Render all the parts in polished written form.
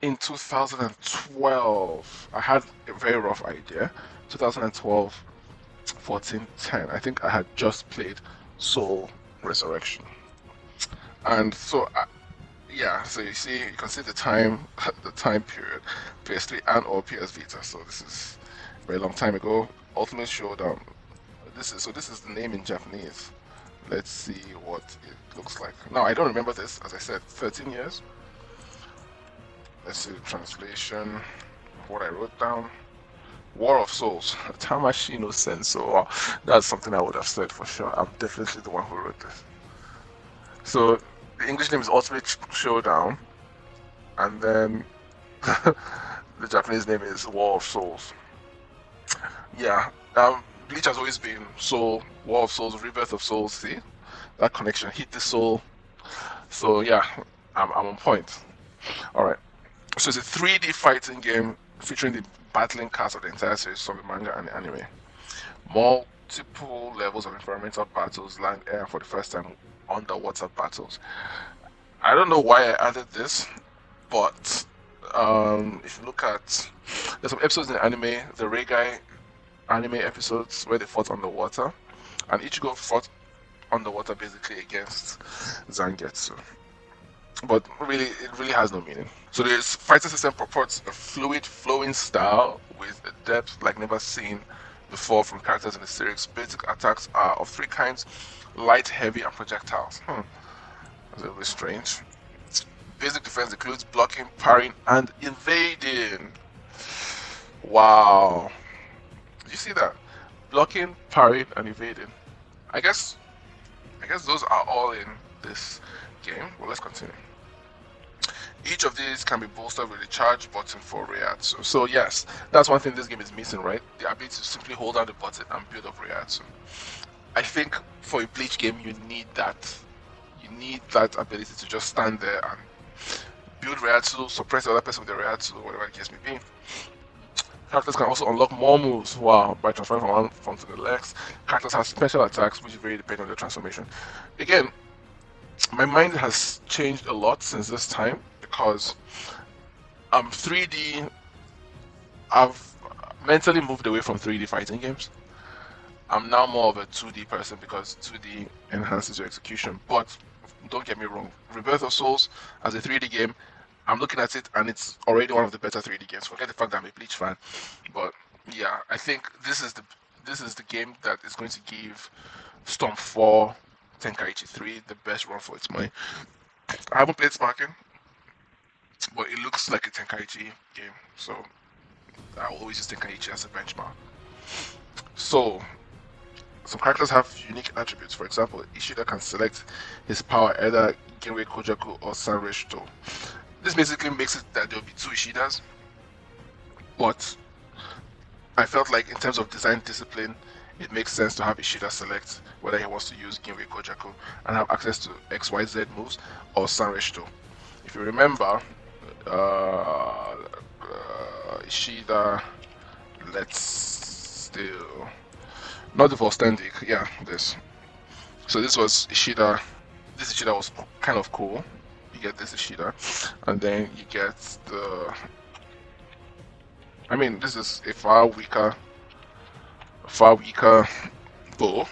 in 2012. I had a very rough idea. 2012, 14, 10. I think I had just played Soul Resurrection. And so, yeah, so you see, you can see the time, the time period, PS3 and or PS Vita. So this is a very long time ago. Ultimate Showdown. This is the name in Japanese. Let's see what it looks like. Now I don't remember this, as I said, 13 years. Let's see the translation of what I wrote down. War of Souls, Tamashii no Senso. Oh, that's something I would have said for sure. I'm definitely the one who wrote this. So the English name is Ultimate Showdown, and then the Japanese name is War of Souls. Yeah, Bleach has always been Soul, War of Souls, Rebirth of Souls. See that connection? Hit the soul. So yeah, I'm on point. All right. So it's a 3D fighting game featuring the battling cast of the entire series from the manga and the anime. Multiple levels of environmental battles, land, air, and for the first time, underwater battles. I don't know why I added this, but if you look at, there's some episodes in the anime, the Regai anime episodes where they fought underwater, and Ichigo fought underwater basically against Zangetsu. But really, it really has no meaning. So this fighting system purports a fluid, flowing style with a depth like never seen before from characters in the series. Basic attacks are of three kinds: light, heavy, and projectiles. That's a little bit strange. Basic defense includes blocking, parrying, and invading. Wow. Did you see that? Blocking, parrying, and evading. I guess I guess those are all in this game. Well, let's continue. Each of these can be bolstered with a charge button for Reiatsu. So yes, that's one thing this game is missing, right? The ability to simply hold down the button and build up Reiatsu. I think for a Bleach game, you need that. You need that ability to just stand there and build Reiatsu, suppress the other person with the Reiatsu, whatever the case may be. Characters can also unlock more moves, wow, by transferring from one form to the next. Characters have special attacks, which vary depending on their transformation. Again, my mind has changed a lot since this time because 3D. I've mentally moved away from 3D fighting games. I'm now more of a 2D person because 2D enhances your execution. But don't get me wrong, Rebirth of Souls as a 3D game, I'm looking at it and it's already one of the better 3D games. Forget the fact that I'm a Bleach fan, but yeah, I think this is the game that is going to give Storm 4 Tenkaichi 3 the best run for its money. I haven't played Sparking, but it looks like a Tenkaichi game, so I will always use Tenkaichi as a benchmark. So, some characters have unique attributes. For example, Ishida can select his power either Genrei Kojaku or Sanrei Shuto. This basically makes it that there will be two Ishidas, but I felt like in terms of design discipline, it makes sense to have Ishida select whether he wants to use Genrei Kojaku and have access to XYZ moves or Sanrei Shuto. If you remember, Ishida, let's still not the Vostendik, yeah, this. So this was Ishida. This Ishida was kind of cool. You get this Ishida, and then you get the. I mean, this is a far weaker bow.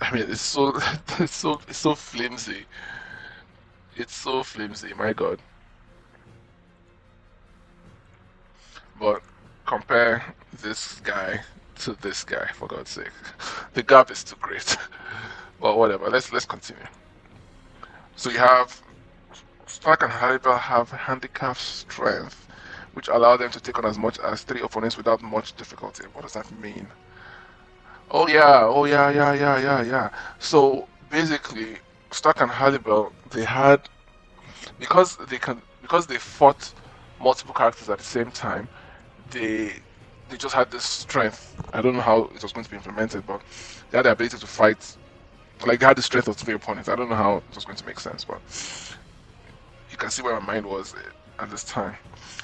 I mean, it's so it's so flimsy. It's so flimsy. My God. But compare this guy to this guy, for God's sake. The gap is too great. But whatever. Let's continue. So you have Stark and Hannibal have handicap strength, which allow them to take on as much as three opponents without much difficulty. What does that mean? Oh yeah. So basically, Stark and Hannibal they had because they fought multiple characters at the same time. They they just had this strength. I don't know how it was going to be implemented, but they had the ability to fight. Like they had the strength of three opponents. I don't know how it was going to make sense, but you can see where my mind was at this time.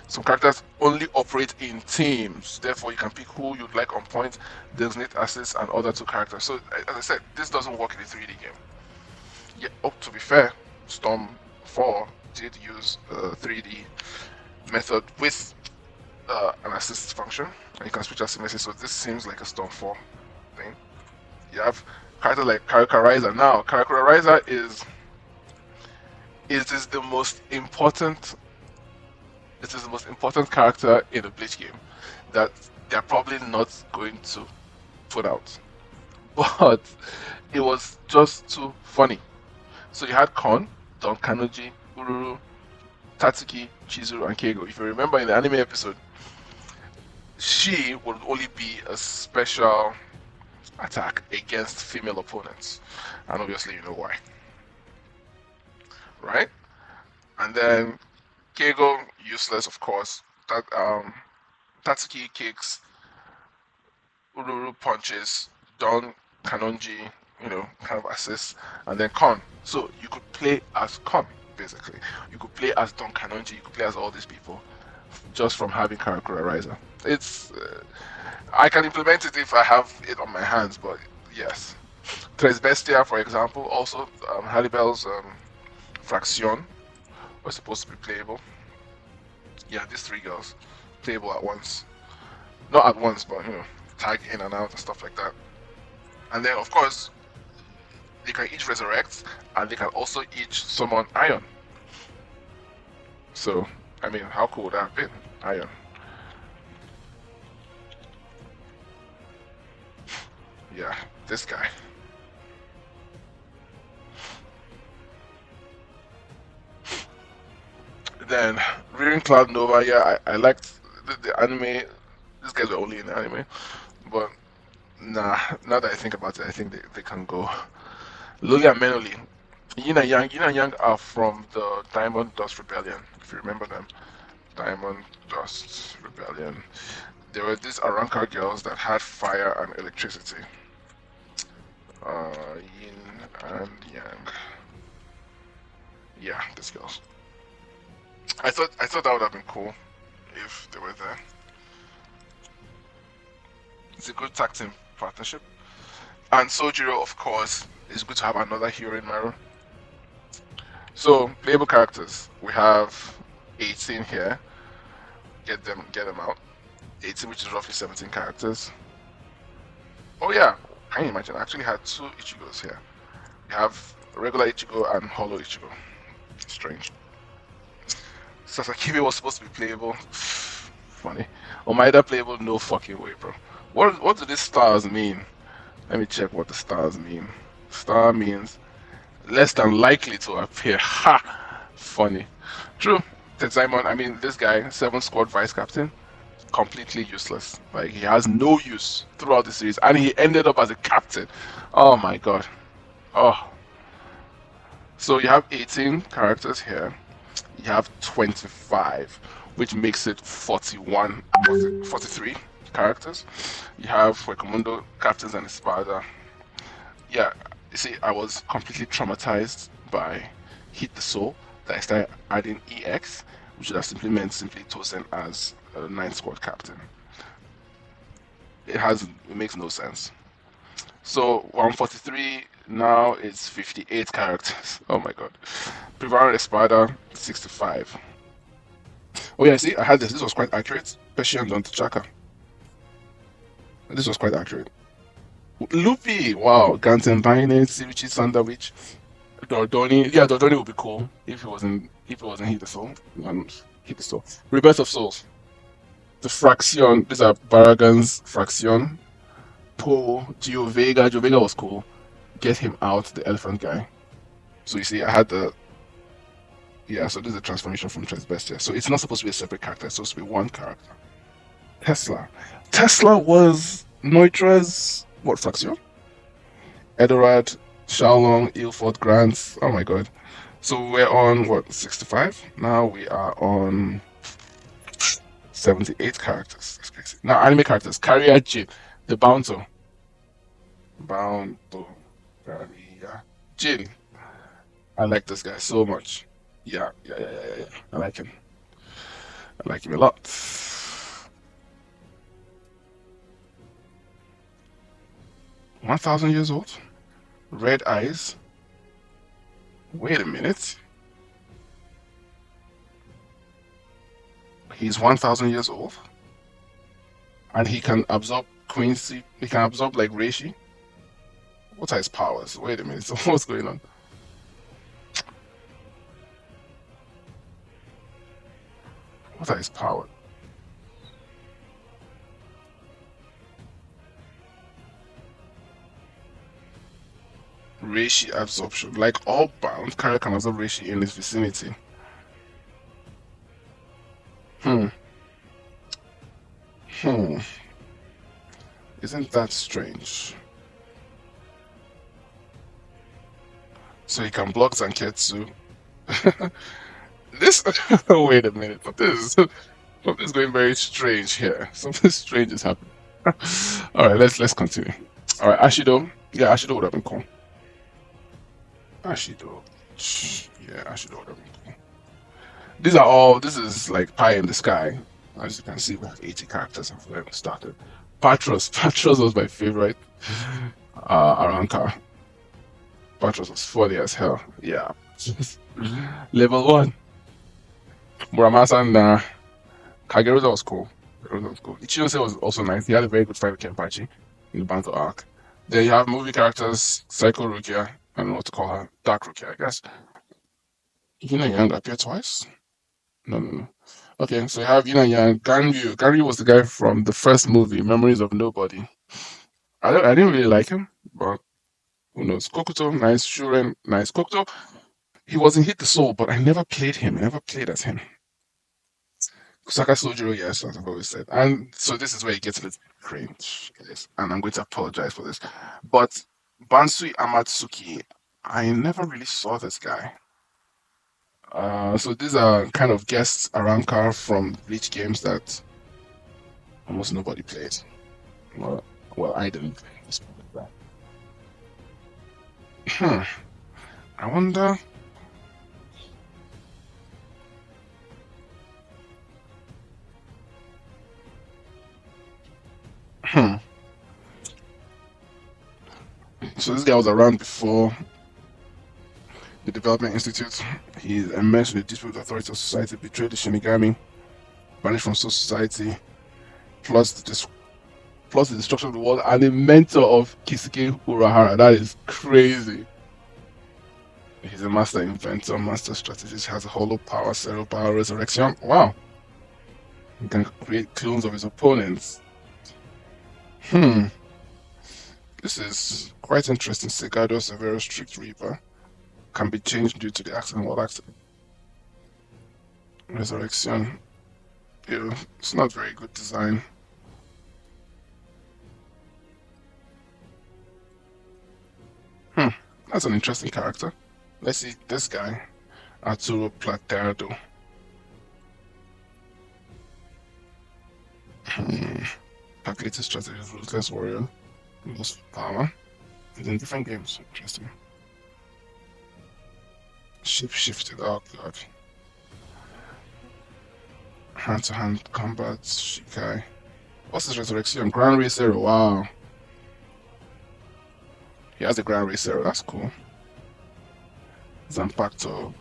Some characters only operate in teams, therefore you can pick who you'd like on point, designate assets, and other two characters. So as I said, this doesn't work in a 3D game. Yeah, oh, to be fair, Storm 4 did use a 3D method with an assist function, and you can switch out seamlessly. So this seems like a Storm 4 thing. You have character like Characterizer. Now, Characterizer is the most important. It is the most important character in the Bleach game that they're probably not going to put out, but it was just too funny. So you had Kon, Don Kanoji, Ururu, Tatsuki, Chizuru, and Keigo. If you remember in the anime episode, she would only be a special attack against female opponents, and obviously you know why, right? And then Keigo, useless of course. Tatsuki kicks, Ururu punches, Don Kanonji, kind of assists, and then Kon. So you could play as Kon, basically. You could play as Don Kanonji, you could play as all these people, just from having Characterizer. It's I can implement it if I have it on my hands, but yes. Tres Bestia, for example, also Hallibel's Fraction was supposed to be playable. Yeah, these three girls playable at once. Not at once, but tag in and out and stuff like that. And then, of course, they can each resurrect, and they can also each summon Iron. So, I mean, how cool would that have been? Iron. Yeah, this guy. Then, Rearing Cloud Nova, yeah, I liked the anime. These guys were only in the anime. But, nah, now that I think about it, I think they can go. Luli and Menoli. Yin and Yang are from the Diamond Dust Rebellion, if you remember them. Diamond Dust Rebellion. There were these Arrancar girls that had fire and electricity. Yin and Yang. Yeah, these girls. I thought that would have been cool if they were there. It's a good tag team partnership. And Sojiro, of course, it's good to have another hero in Maru. So, playable characters. We have 18 here. Get them out. 18, which is roughly 17 characters. Oh yeah, can you imagine? I actually had two Ichigos here. We have regular Ichigo and Hollow Ichigo. Strange. Sasakibe was supposed to be playable. Funny. Omaida playable? No fucking way, bro. What do these stars mean? Let me check what the stars mean. Star means less than likely to appear. Ha! Funny. True. Tetsuimon, I mean, this guy, 7 squad vice captain, completely useless. Like, he has no use throughout the series, and he ended up as a captain. Oh my god. Oh. So you have 18 characters here. You have 25, which makes it 43 characters. You have Huecomundo, Captains, and Espada. Yeah, you see, I was completely traumatized by Hit the Soul that I started adding EX, which would have simply meant Tosen as a 9 squad captain. It makes no sense. So 143 now it's 58 characters. Oh my god. Privaro Espada 65. Oh yeah, see, I had this. This was quite accurate. Peshian on T'Chaka. This was quite accurate. Luffy, wow. Ganten Bine, Sirichi Sandwich. Dordoni. Yeah, Dordoni would be cool if it wasn't Hit the Soul. Hit the Soul. Rebirth of Souls. The Fraction. These are Baragan's Fraction. Po, Gio Vega. Gio Vega was cool. Get him out, the elephant guy. So you see, I had the. Yeah, so this is a transformation from Transbestia. So it's not supposed to be a separate character, it's supposed to be one character. Tesla. Tesla was Neutra's what faction? Edorad, Shaolong, Ilford, Grant. Oh my god. So we're on what, 65? Now we are on 78 characters. That's crazy. Now anime characters. Carrier Jin, the Bounto. Bounto. Carrier Jin. I like this guy so much. Yeah. I like him. I like him a lot. 1,000 years old. Red eyes. Wait a minute. He's 1,000 years old, and he can absorb Quincy. He can absorb like Reishi. What are his powers? Wait a minute. So what's going on? What are his powers? Reishi absorption. Like all bound, carrier can absorb Reishi in his vicinity. Hmm. Hmm. Isn't that strange? So he can block Zanketsu. This. Wait a minute. Something's going very strange here. Something strange is happening. All right, let's continue. All right, Ashido. Yeah, Ashido would have been cool. Ashido. Yeah, Ashido would have been cool. These are all. This is like pie in the sky. As you can see, we have 80 characters and we started. Patros. Patros was my favorite. Aranka. Patros was funny as hell. Yeah. Level 1. Muramasa and Kageruza was cool. Kageruza was cool. Ichinose was also nice. He had a very good fight with Kenpachi in the Banto arc. Then you have movie characters, Psycho Rukia, I don't know what to call her, Dark Rukia, I guess. Yuna Yang appeared twice? No, no, no. Okay, so you have Yuna Yang, Ganryu. Ganryu was the guy from the first movie, Memories of Nobody. I didn't really like him, but who knows? Kokuto, nice. Shuren, nice. Kokuto, he wasn't Hit the Soul, but I never played him. I never played as him. Kusaka Sojiro, yes, as I've always said. And so this is where it gets a little cringe, guys. And I'm going to apologize for this. But Bansui Amatsuki, I never really saw this guy. So these are kind of guests around car from Bleach games that almost nobody played. Well, well, I didn't play. Let's put it like that. I wonder. Hmm. So this guy was around before the Development Institute. He's immersed in the dispute with authorities of society, betrayed the Shinigami, banished from Soul Society, plus plus the destruction of the world, and the mentor of Kisuke Urahara. That is crazy. He's a master inventor, master strategist, has a hollow power, zero power, resurrection. Wow. He can create clones of his opponents. Hmm. This is quite interesting. Segado Severo Strict Reaper can be changed due to the accident. What accident? Resurrection. Yeah, it's not very good design. Hmm. That's an interesting character. Let's see this guy. Arturo Plateado. Hmm. Calculated strategy, ruthless warrior, lost power. It's in different games. Interesting. Shape shifted. Oh god. Hand to hand combat. Shikai. What's his resurrection? Grand Racer. Wow. He has a Grand Racer. That's cool. Zampacto.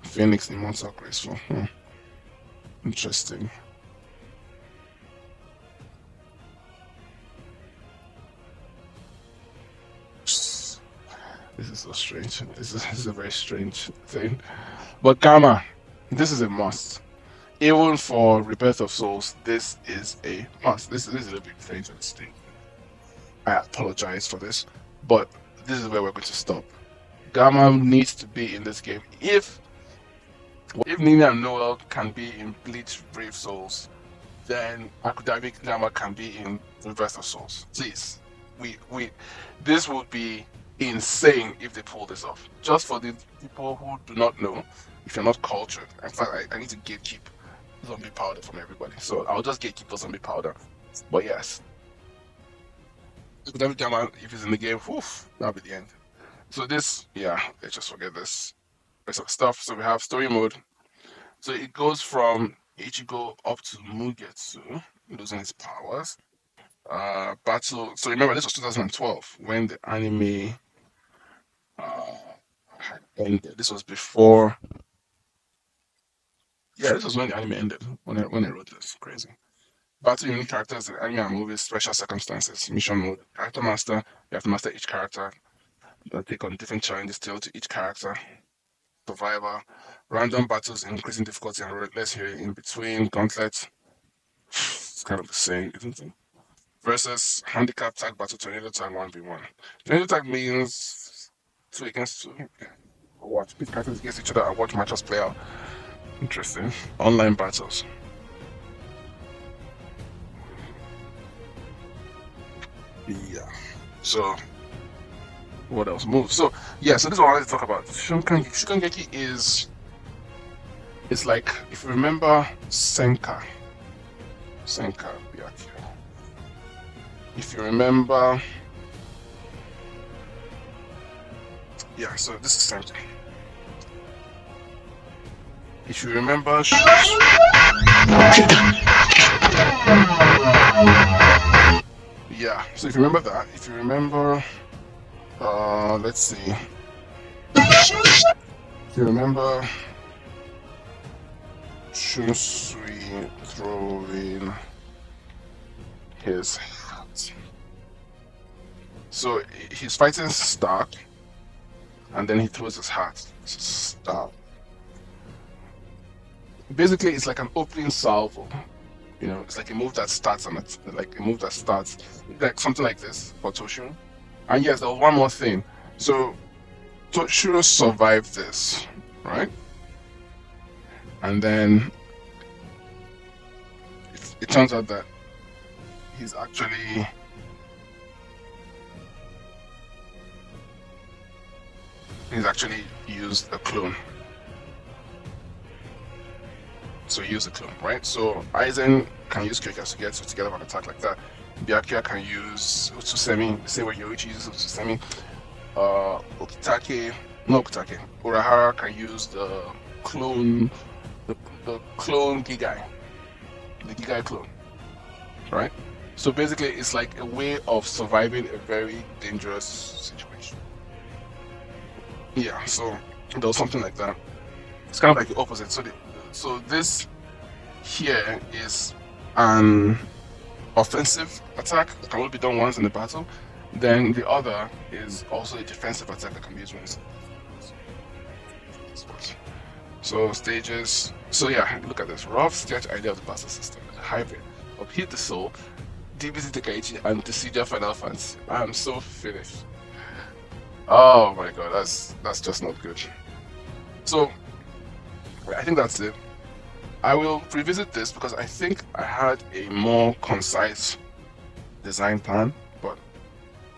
Phoenix Immortal Graceful. Interesting. This is so strange. This is a very strange thing. But Gamma, this is a must. Even for Rebirth of Souls, this is a must. This is a bit strange and thing. I apologize for this, but this is where we're going to stop. Gamma needs to be in this game. If Nina and Noel can be in Bleach Brave Souls, then Akudami Gamma can be in Rebirth of Souls. Please, we this would be insane if they pull this off. Just for the people who do not know, if you're not cultured. In fact, I need to gatekeep zombie powder from everybody. So I'll just gatekeep the zombie powder. But yes, Akudami Gamma, if he's in the game, woof, that'll be the end. So this, yeah, let's just forget this rest of stuff. So we have story mode. So it goes from Ichigo up to Mugetsu, losing his powers. Battle. So remember, this was 2012 when the anime uh, had ended. This was before Yeah, this was when the anime ended. When I wrote this, crazy. Battle unique characters in anime and movies, special circumstances, mission mode, character master. You have to master each character. You take on different challenges tailored to each character. Survivor, random battles, increasing difficulty and less healing in between. Gauntlet, it's kind of the same, isn't it? Versus handicap tag battle, tornado tag 1v1. Tornado tag means two against two. Watch pit characters against each other and watch matches play out. Interesting. Online battles. Yeah. So what else? Move. So yeah. So this is what I wanted to talk about. Shunkangeki. Shunkangeki is. It's like if you remember Senka. Senka Byakuya. If you remember. Yeah. So this is Senka. If you remember. Yeah. So if you remember that. If you remember. Let's see. If you remember Shunsui throwing his hat. So he's fighting Stark, and then he throws his hat. Stark. Basically, it's like an opening salvo. You know, it's like a move that starts on it, like a move that starts, like something like this for Toshiro. And yes, there was one more thing. So Toshiro survived this, right? And then it turns out that he's actually used a clone. So he used a clone, right? So Aizen can use Kyoka to get together an attack like that. Byakuya can use Utsusemi, the same way Yoichi uses Utsusemi. Urahara can use the clone, the clone Gigai, the Gigai clone, right? So basically, it's like a way of surviving a very dangerous situation. Yeah, so there was something like that. It's kind of like the opposite. So this here is an offensive attack that can only be done once in the battle. Then the other is also a defensive attack that can be used once. So stages. So yeah, look at this rough sketch idea of the battle system. A hybrid of Hit the Soul, DBZ Tekaichi, and Decidia Final Fantasy. I'm so finished. Oh my god, that's just not good. So I think that's it. I will revisit this because I think I had a more concise design plan, but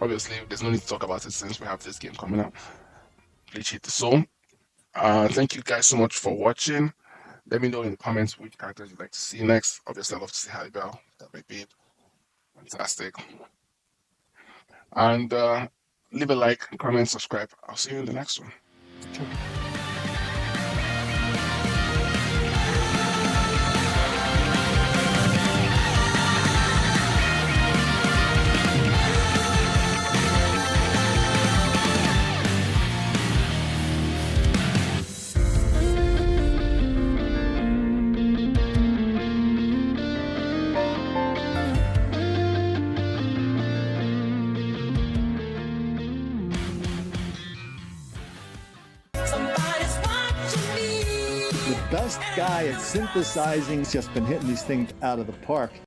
obviously there's no need to talk about it since we have this game coming up. Bleach Hit the Soul. Thank you guys so much for watching. Let me know in the comments which characters you'd like to see next. Obviously, I'd love to see Halibel. That might be fantastic. And leave a like, comment, subscribe. I'll see you in the next one. The best guy at synthesizing, just been hitting these things out of the park.